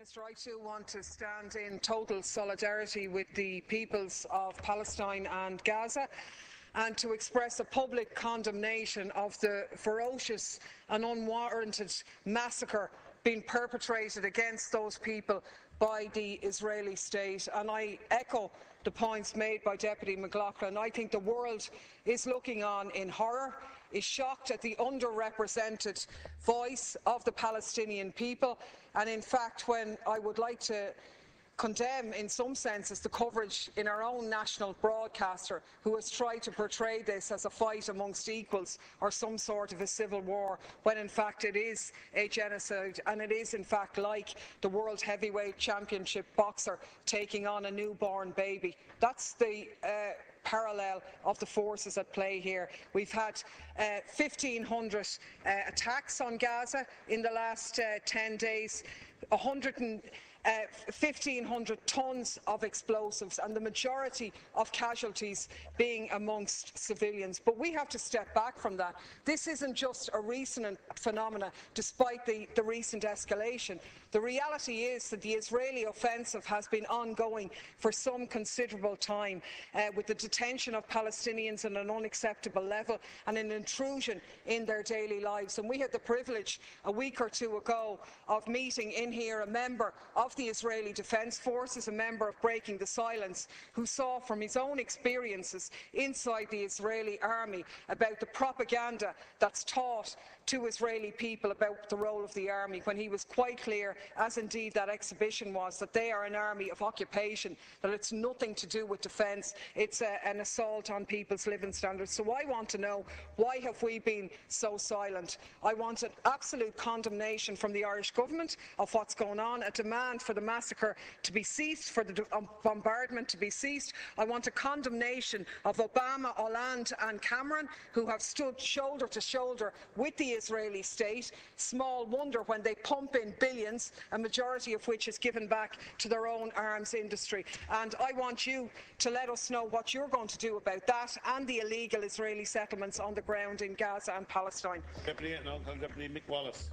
Minister, I too want to stand in total solidarity with the peoples of Palestine and Gaza and to express a public condemnation of the ferocious and unwarranted massacre being perpetrated against those people by the Israeli state. And I echo the points made by Deputy McLaughlin. I think the world is looking on in horror, is shocked at the underrepresented voice of the Palestinian people, and in fact, when I would like to condemn in some senses the coverage in our own national broadcaster who has tried to portray this as a fight amongst equals or some sort of a civil war, when in fact it is a genocide, and it is in fact like the World Heavyweight Championship boxer taking on a newborn baby. That's the parallel of the forces at play here. We've had 1,500 attacks on Gaza in the last 10 days, 1,500 tonnes of explosives, and the majority of casualties being amongst civilians. But we have to step back from that. This isn't just a recent phenomenon, despite the recent escalation. The reality is that the Israeli offensive has been ongoing for some considerable time, with the detention of Palestinians at an unacceptable level and an intrusion in their daily lives. And we had the privilege a week or two ago of meeting in here a member of the Israeli Defence Forces, a member of Breaking the Silence, who saw from his own experiences inside the Israeli army about the propaganda that's taught to Israeli people about the role of the army, when he was quite clear, as indeed that exhibition was, that they are an army of occupation, that it's nothing to do with defence, it's an assault on people's living standards. So I want to know, why have we been so silent? I want an absolute condemnation from the Irish government of what's going on, a demand for the massacre to be ceased, for the bombardment to be ceased. I want a condemnation of Obama, Hollande and Cameron, who have stood shoulder to shoulder with the Israeli state. Small wonder when they pump in billions, a majority of which is given back to their own arms industry. And I want you to let us know what you're going to do about that and the illegal Israeli settlements on the ground in Gaza and Palestine. Deputy Mick Wallace.